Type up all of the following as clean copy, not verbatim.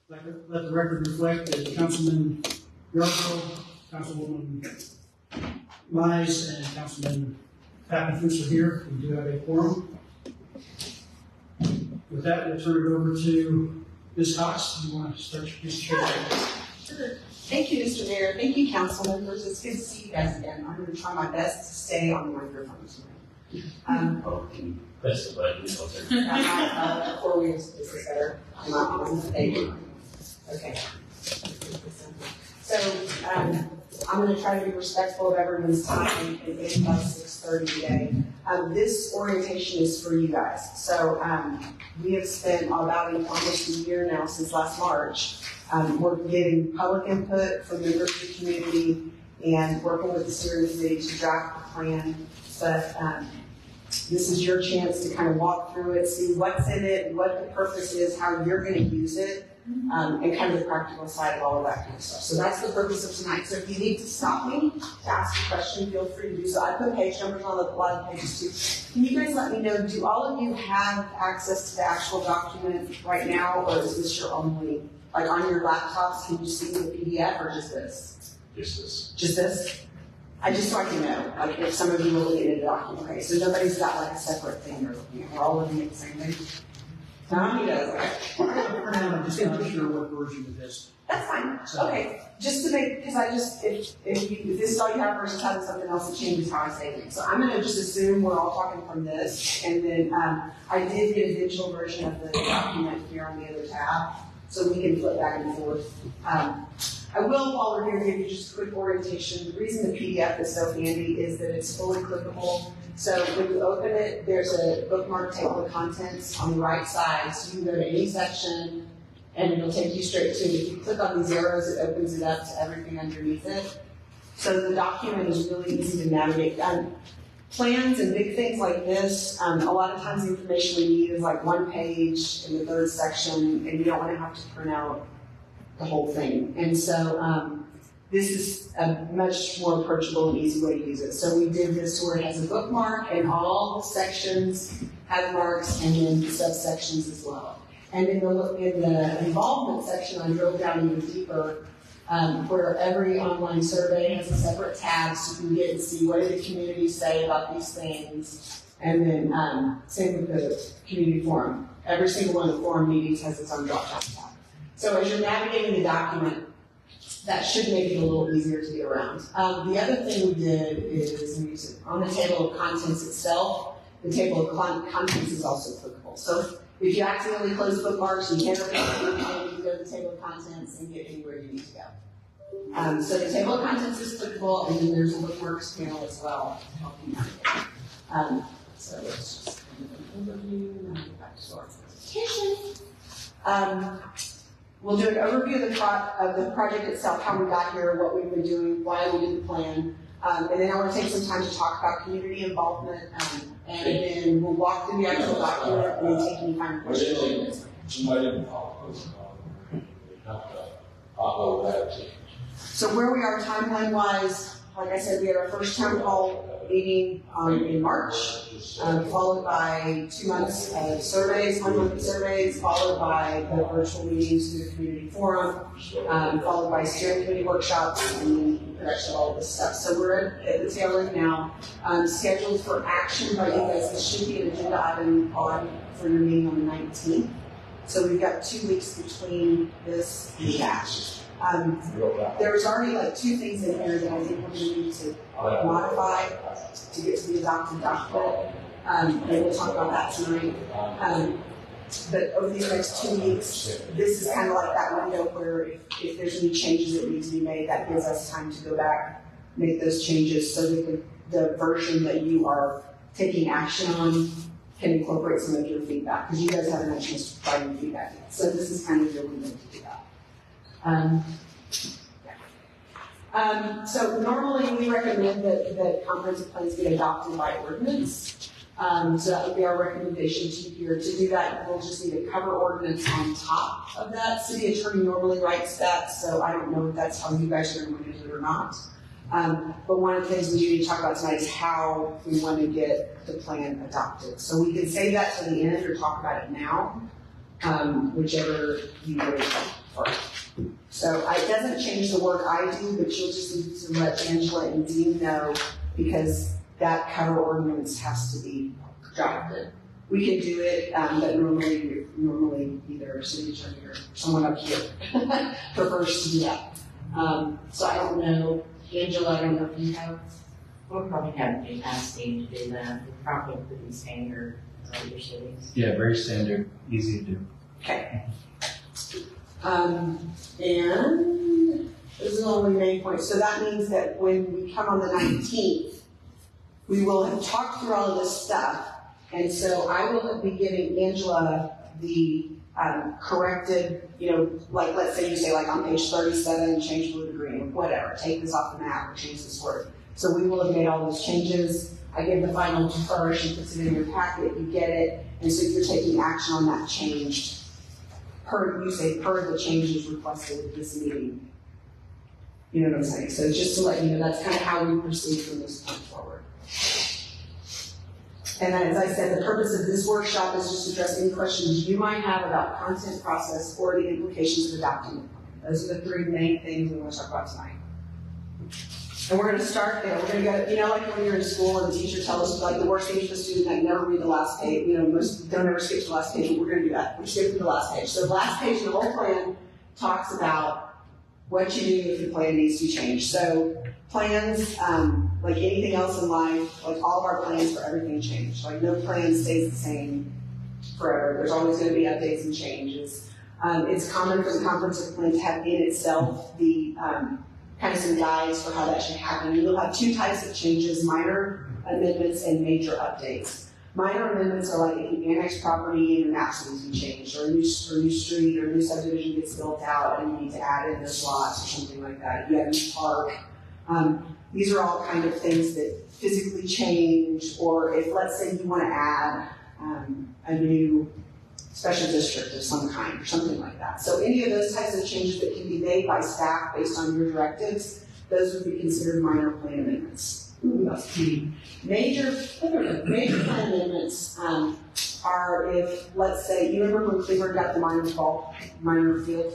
Let the record reflect that Councilman Yarborough, Councilwoman Mize, and Councilman Pappenfuss are here. We do have a quorum. With that, we'll turn it over to Ms. Cox. Do you want to start your presentation? Sure. Thank you, Mr. Mayor. Thank you, council members. It's good to see you guys again. I'm going to try my best to stay on the microphone tonight. Press the button. Before we this is better. I'm not on the table. Okay. So I'm going to try to be respectful of everyone's time and end by 6:30 today. This orientation is for you guys. So we have spent about almost a year now since last March. We're getting public input from members of the community and working with the steering committee to draft the plan. But this is your chance to kind of walk through it, see what's in it, what the purpose is, how you're going to use it, and kind of the practical side of all of that kind of stuff. So that's the purpose of tonight. So if you need to stop me to ask a question, feel free to do so. I put page numbers on a lot of pages too. Can you guys let me know, do all of you have access to the actual document right now, or is this your only, like on your laptops, can you see the PDF or just this? Just this. Just this? I just so I can know, like if some of you are looking at a document, okay, so nobody's got like a separate thing they're looking at. We're all looking at the same thing. Tom, he does, right? For now, I'm just not sure what version of this. That's fine. Okay, just to make, because I just, if this is all you have versus having something else, it changes how I say things. So I'm going to just assume we're all talking from this, and then I did get a digital version of the document here on the other tab, so we can flip back and forth. I will, while we're here, give you just a quick orientation. The reason the PDF is so handy is that it's fully clickable. So when you open it, there's a bookmark table of contents on the right side, so you can go to any section and it'll take you straight to it. If you click on these arrows, it opens it up to everything underneath it. So the document is really easy to navigate. Plans and big things like this, a lot of times the information we need is like one page in the third section, and you don't want to have to print out the whole thing. And so this is a much more approachable and easy way to use it. So we did this where it has a bookmark and all the sections have marks and then subsections as well. And in the involvement section, I drove down even deeper where every online survey has a separate tab so you can get and see what did the community say about these things. And then same with the community forum. Every single one of the forum meetings has its own drop-down tab. So as you're navigating the document, that should make it a little easier to get around. The other thing we did is on the table of contents itself, the table of contents is also clickable. So if you accidentally close bookmarks, you can't open it, you can go to the table of contents and get anywhere you need to go. So the table of contents is clickable, and then there's a bookmarks panel as well to help you navigate. So let's just kind of an overview, and then get back to our presentation. We'll do an overview of the project itself, how we got here, what we've been doing, why we did the plan, and then I want to take some time to talk about community involvement, and then we'll walk through the actual document and then take any final questions. So where we are timeline-wise, like I said, we had our first town hall meeting in March, followed by 2 months of surveys, 1 month of surveys, followed by the virtual meetings through the community forum, followed by steering committee workshops, and then production of all of this stuff. So we're at the tail end now, scheduled for action by you guys. This should be an agenda item on for your meeting on the 19th. So we've got 2 weeks between this and that. There was already like 2 things in here that I think we're going to need to modify to get to the adopted document. And we'll talk about that tonight. But over these next 2 weeks, this is kind of like that window where if there's any changes that need to be made, that gives us time to go back, make those changes so that the version that you are taking action on can incorporate some of your feedback, because you guys haven't had a chance to provide any feedback yet. So this is kind of your window to do that. So normally we recommend that comprehensive plans get adopted by ordinance. So that would be our recommendation to you here. To do that, we'll just need a cover ordinance on top of that. City attorney normally writes that, so I don't know if that's how you guys are going to do it or not. But one of the things we need to talk about tonight is how we want to get the plan adopted. So we can say that to the end or talk about it now. whichever you would prefer. So it doesn't change the work I do, but you'll just need to let Angela and Dean know because that cover ordinance has to be drafted. We can do it, but normally either city attorney or someone up here prefers to do that. So I don't know, Angela, I don't know if you have. We'll probably have a ask Dean to do that. It's probably pretty standard for other cities. Yeah, very standard, easy to do. Okay. And this is only main point. So that means that when we come on the 19th, we will have talked through all of this stuff. And so I will be giving Angela the corrected, like let's say you say like on page 37, change blue to green, whatever, take this off the map or change this word. So we will have made all those changes. I give the final to her, she puts it in your packet, you get it, and so you're taking action on that change. Per the changes requested at this meeting. You know what I'm saying? So just to let you know, that's kind of how we proceed from this point forward. And then, as I said, the purpose of this workshop is just to address any questions you might have about content, process, or the implications of adopting the plan. Those are the three main things we want to talk about tonight. And we're going to start there. We're going to go, like when you're in school and the teacher tells us, like the worst thing for the student, like never read the last page, most don't ever skip to the last page, but we're going to do that. We're skipping to the last page. So the last page of the whole plan talks about what you do if the plan needs to be changed. So plans, like anything else in life, like all of our plans for everything change. Like no plan stays the same forever. There's always going to be updates and changes. It's common for the comprehensive plan to have in itself the kind of some guides for how that should happen. You'll have two types of changes, minor amendments and major updates. Minor amendments are like if you annex property and your maps need to be changed, or a new street or a new subdivision gets built out and you need to add in the lots or something like that. You have a new park. These are all kind of things that physically change, or if let's say you want to add a new special district of some kind or something like that. So any of those types of changes that can be made by staff based on your directives, those would be considered minor plan amendments. Major plan amendments are if, let's say, you remember when Cleveland got the minor field?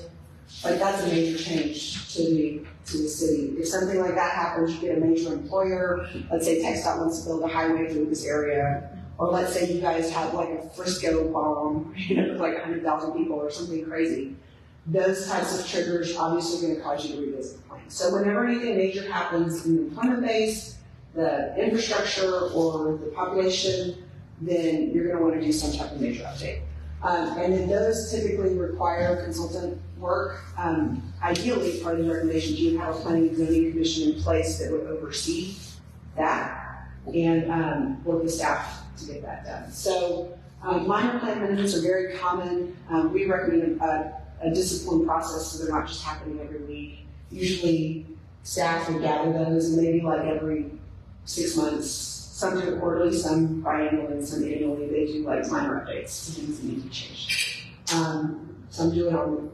Like that's a major change to the city. If something like that happens, you get a major employer. Let's say TxDOT wants to build a highway through this area. Or let's say you guys have like a Frisco bomb, with like 100,000 people or something crazy. Those types of triggers obviously are going to cause you to revisit the plan. So whenever anything major happens in the employment base, the infrastructure, or the population, then you're going to want to do some type of major update. And then those typically require consultant work. Ideally, part of the recommendations, you have a planning and zoning commission in place that would oversee that and work with staff to get that done. So minor plan amendments are very common. We recommend a disciplined process so they're not just happening every week. Usually staff would gather those and maybe like every 6 months, some do it quarterly, some biannually, and some annually. They do like minor updates to things that need to be changed. Some do it on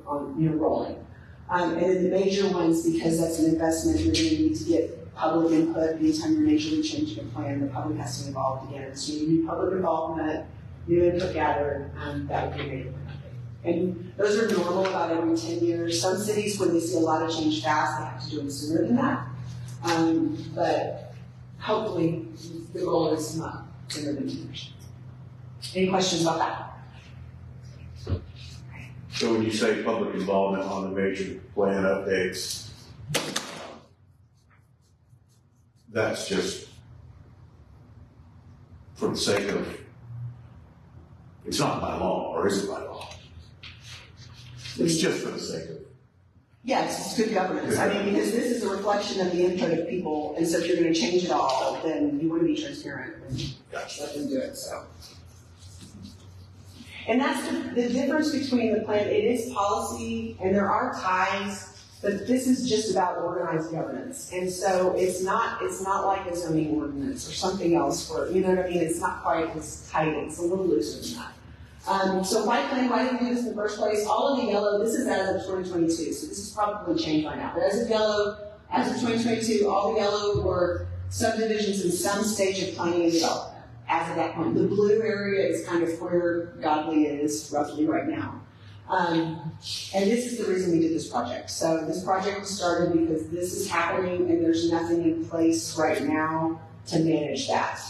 rolling. And then the major ones, because that's an investment, you're going to need to get public input. Anytime you're majorly changing a plan, the public has to be involved again. So you need public involvement, new input gathered, that would be a major plan update. And those are normal about every 10 years. Some cities, when they see a lot of change fast, they have to do them sooner than that. But hopefully, the goal is not sooner than 10 years. Any questions about that? So when you say public involvement on the major plan updates, that's just for the sake of, it's not by law, or is it by law? It's just for the sake of. Yes, it's good governance. I mean, because this is a reflection of the input of people, and so if you're going to change it all, then you want to be transparent and let them do it. So. And that's the difference between the plan. It is policy, and there are ties, but this is just about organized governance. And so it's not like a zoning ordinance or something else where, you know what I mean? It's not quite as tight. It's a little looser than that. So why did we do this in the first place? All of the yellow, this is as of 2022, so this is probably changed by now. But as of 2022, all the yellow were subdivisions in some stage of planning and development. As of that point, the blue area is kind of where Godley is roughly right now. And this is the reason we did this project. So this project was started because this is happening and there's nothing in place right now to manage that.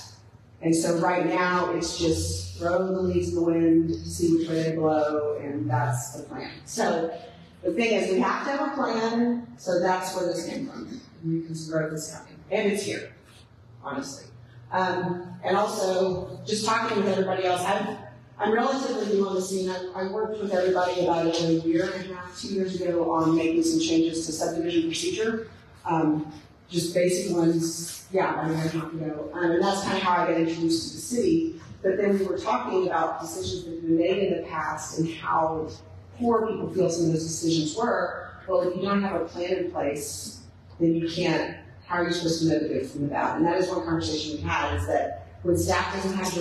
And so right now, it's just throw the leaves in the wind, see which way they blow, and that's the plan. So the thing is, we have to have a plan, so that's where this came from. You can grow this coming. And it's here, honestly. And also, just talking with everybody else, I'm relatively new on the scene. I worked with everybody about a year and a half, 2 years ago on making some changes to subdivision procedure. Just basic ones, yeah, I have to go. And that's kind of how I got introduced to the city. But then we were talking about decisions that have been made in the past and how poor people feel some of those decisions were. Well, if you don't have a plan in place, then you can't, how are you supposed to know the good from the bad? And that is one conversation we had, is that when staff doesn't have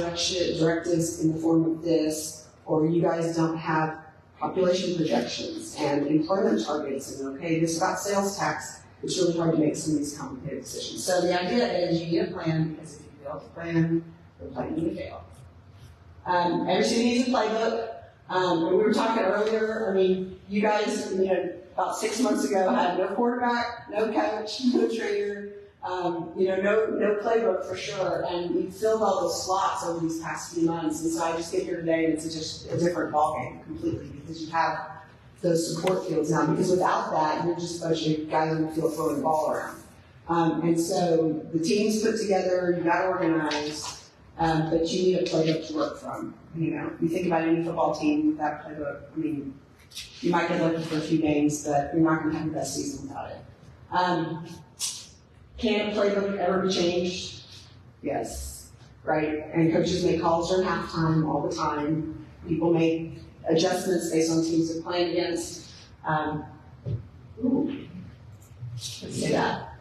directives in the form of this, or you guys don't have population projections and employment targets, and okay, this is about sales tax, it's really hard to make some of these complicated decisions. So the idea is you need a plan, because if you fail to plan, the plan will fail. Every city needs a playbook. And we were talking earlier, I mean, you guys, about 6 months ago had no quarterback, no coach, no trainer, no playbook for sure. And we filled all those slots over these past few months. And so I just get here today and it's just a different ballgame completely, because you have those support fields now. Because without that, you're just a bunch of guys on the field throwing the ball around. And so the team's put together, you got to organize, but you need a playbook to work from. You think about any football team with that playbook, I mean, you might get lucky for a few games, but you're not going to have the best season without it. Can a playbook ever be changed? Yes, right? And coaches make calls during halftime all the time. People make adjustments based on teams they're playing against. Let's say that.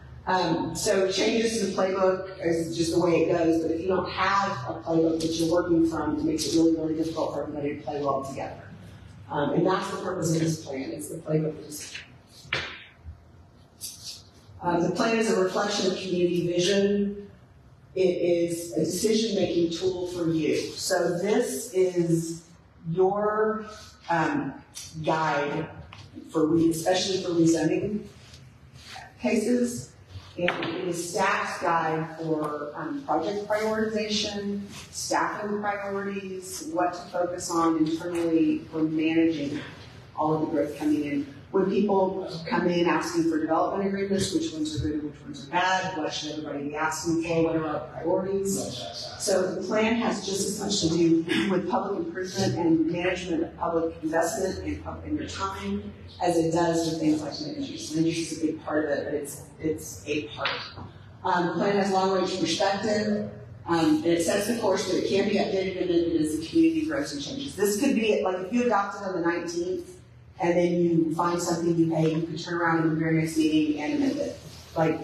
So changes to the playbook is just the way it goes, but if you don't have a playbook that you're working from, it makes it really, really difficult for everybody to play well together. And that's the purpose of this plan. It's the playbook. The plan is a reflection of community vision. It is a decision-making tool for you. So this is your guide especially for rezoning cases. And it is staff's guide for project prioritization, staffing priorities, what to focus on internally for managing all of the growth coming in. When people come in asking for development agreements, which ones are good and which ones are bad, what should everybody be asking for, what are our priorities? So the plan has just as much to do with public improvement and management of public investment and your time as it does with things like land use. Land use is a big part of it, but it's a part. The plan has long-range perspective, and it sets the course, but it can be updated and amended as the community grows and changes. This could be, like if you adopt it on the 19th, and then you find something you can turn around in the very next meeting and amend it. Like,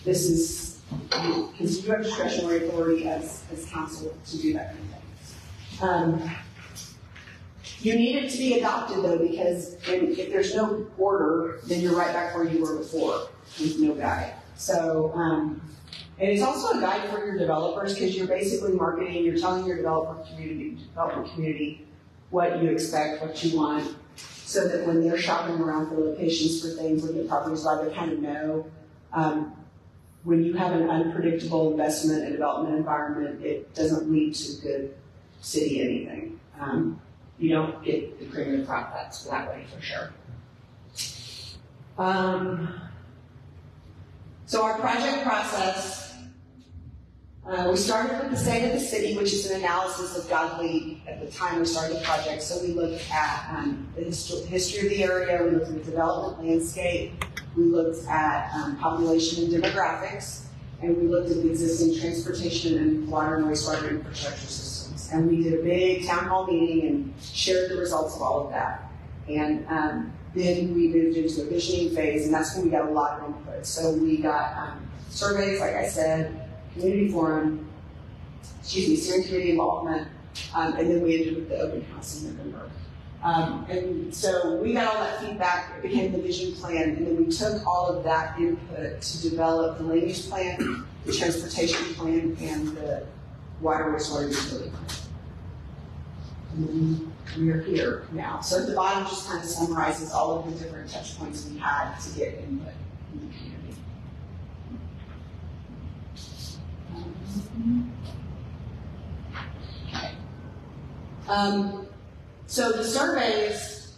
this is, because you have discretionary authority as council to do that kind of thing. You need it to be adopted though, because if there's no order, then you're right back where you were before with no guide. So, and it's also a guide for your developers, because you're basically marketing, you're telling your development community what you expect, what you want, so that when they're shopping around for locations for things, looking at properties, they kind of know. When you have an unpredictable investment and development environment, it doesn't lead to good city anything. You don't get the cream of the crop that's that way for sure. So our project process, we started with the state of the city, which is an analysis of Godley at the time we started the project. So we looked at the history of the area, we looked at the development landscape, we looked at population and demographics, and we looked at the existing transportation and water and wastewater infrastructure systems. And we did a big town hall meeting and shared the results of all of that. And then we moved into a visioning phase, and that's when we got a lot of input. So we got surveys, like I said, community forum, steering committee involvement, and then we ended with the open house in November. And so we got all that feedback, it became the vision plan, and then we took all of that input to develop the land use plan, the transportation plan, and the water wastewater utility plan. we are here now. So at the bottom just kind of summarizes all of the different touch points we had to get input from the community. Okay. So the surveys,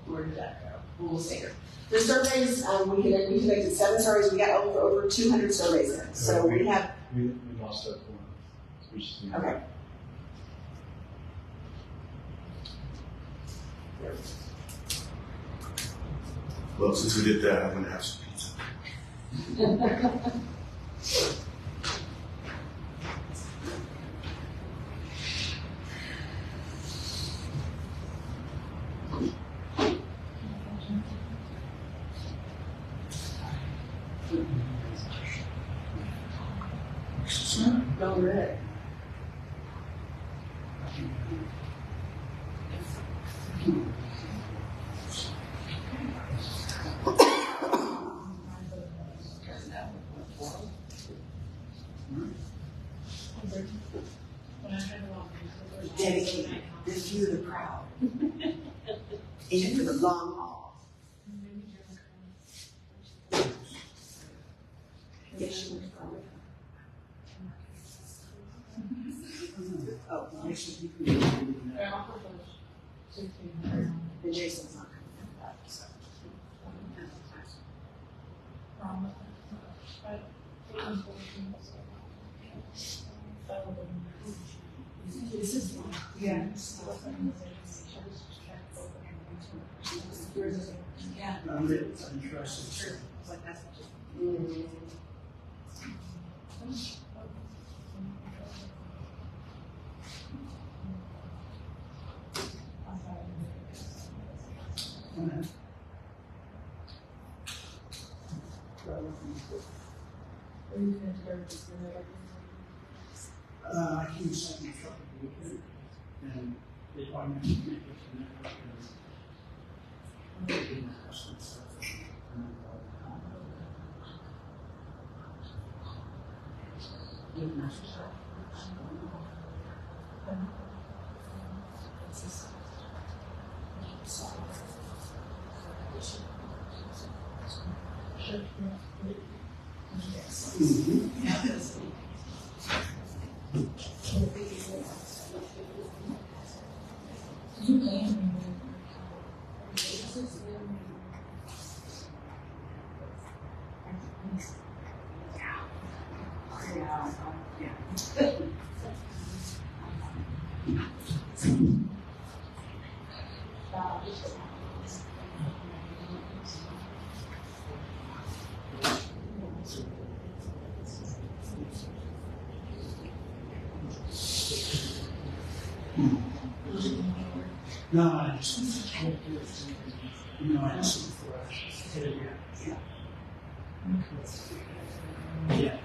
where did that go? We'll stay here. The surveys, we conducted 7 surveys. We got over 200 surveys in. So we have. We lost that one. We just need- Okay. Well, since we did that, I'm gonna have some pizza. Go red. Dedicated this to the crowd. In it for the long haul. Yes, she was probably. Oh, and Jason's not coming back, so. This is one. Yeah. Yeah. It's interesting. I can second truck weekend, and they automatically make it to the network. No, I just, I asked him for a yeah.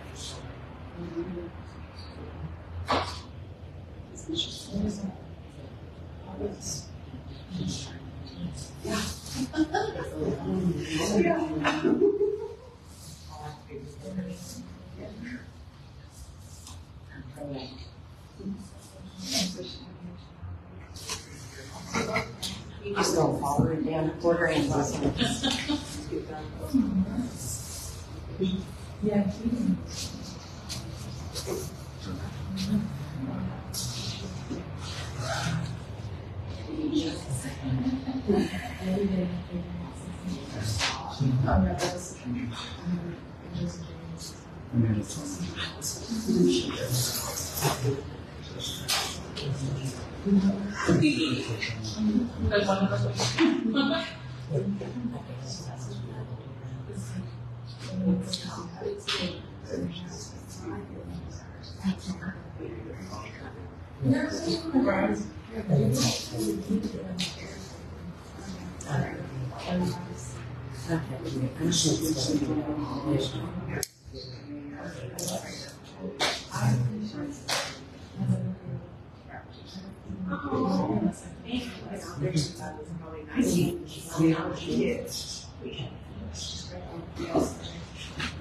You just don't follow it down, quarter and lesson. Yeah.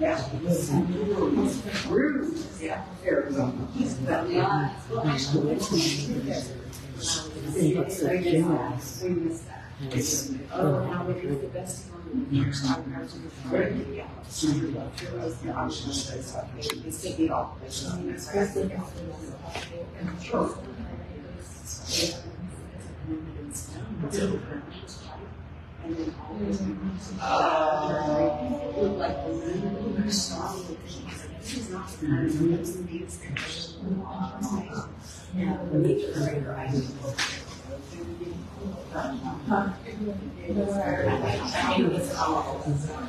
Yeah. Rude. Yeah. There we go.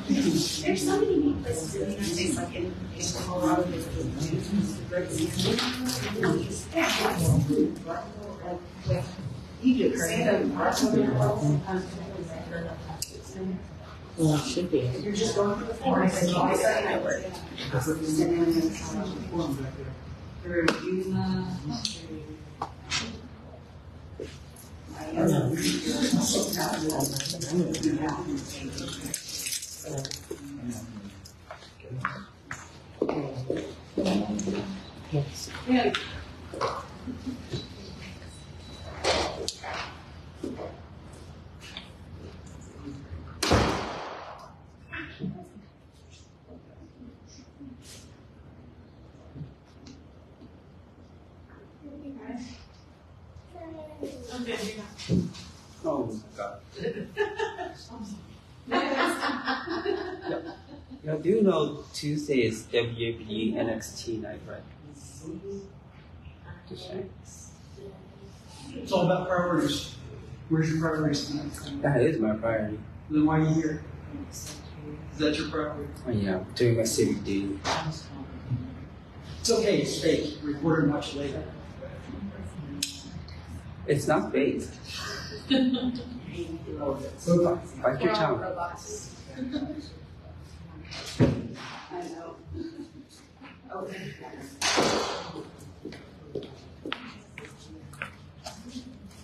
There's so many neat places in the United States, like in Colorado, there's Egypt, Well, it should be. you're just going for the forest. And all of a sudden, I work. Through Yuma, Yes. yeah. Oh my God. Yeah, do you know Tuesday is WAP NXT night, right? Just saying. It's all about priorities. Where's your priorities tonight? That is my priority. Then why are you here? Is that your priority? Oh, yeah, doing my civic duty. It's okay, it's fake. Record and watch it later. It's not fake. So, Bite your tongue. I know. Okay.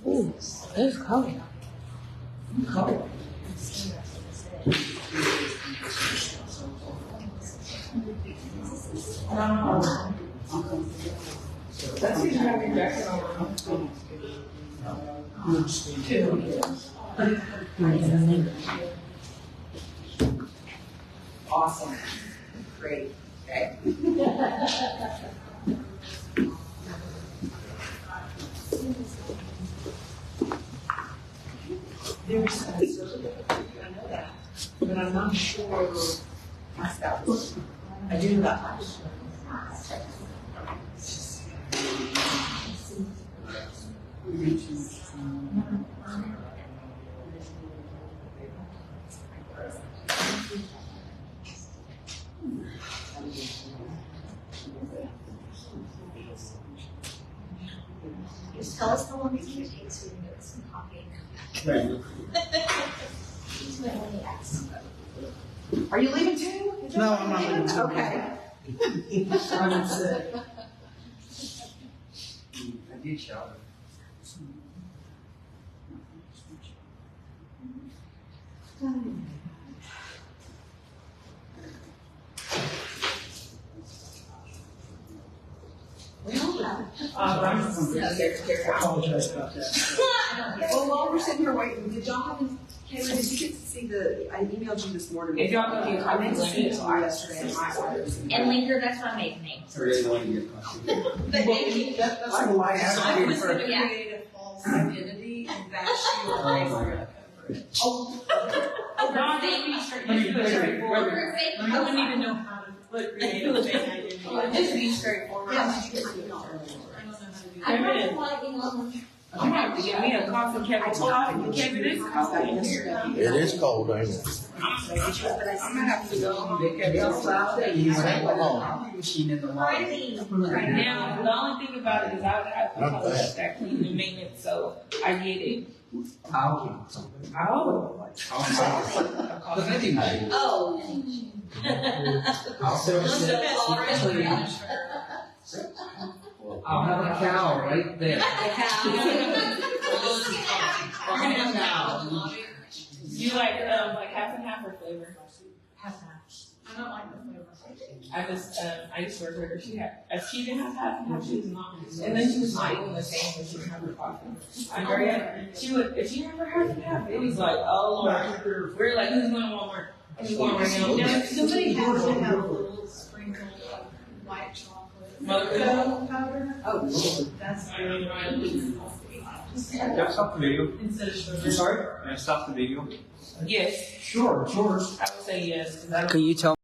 Ooh, it's cold. cool. That's usually how we jacket on. Awesome. Great. Okay. There's a certificate, I know that, but I'm not sure my spouse. I do know that much. Just tell us how long it's going to take so we can get some coffee. She's my only ex. Are you leaving too? No, I'm not leaving too. Okay. I'm upset. I did shower. I apologize about that. Well, while we're sitting here waiting, did y'all have, Kayla, did you get to see I emailed you this morning. If y'all can do I meant to see it coffee, yesterday in my orders. And Linker, that's my maiden name. I really want to get coffee. That's I like I was asking going to Yeah. create a false identity and bash you Oh my away. God. Oh, No, just be straight. Just be straightforward. Perfect. I would need to know how to put creative fake identity. just be straightforward. I don't know how to do I'm that. not Kevin, flying on. I'm gonna have to get me a coffee. Kevin, Kevin, it's coffee in here. It is cold, ain't it? I'm gonna have to go home. Machine in the water. Right now, the only thing about it is I would have to call it that cleaning and maintenance, so I get it. I'll Oh. Look at him. Oh. I'll service it. I'll have a cow right there. You like half and half or flavor? Half and half. I don't like the flavor. I used to work with her. She didn't have half and half. She was not, and then she was not even the same when she would have her coffee. Andrea, she would, if she had her half and half, it was like, oh Lord, we're like, who's going to Walmart? Who's going right now? Now, somebody has to have a little sprinkle of white chocolate. Mocha powder. Oh, Lord. That's very right. Can I stop the video? Instead of sugar. Sorry? Can I stop the video? Yes, Sure, it's yours. I would say yes, because I don't. Can you tell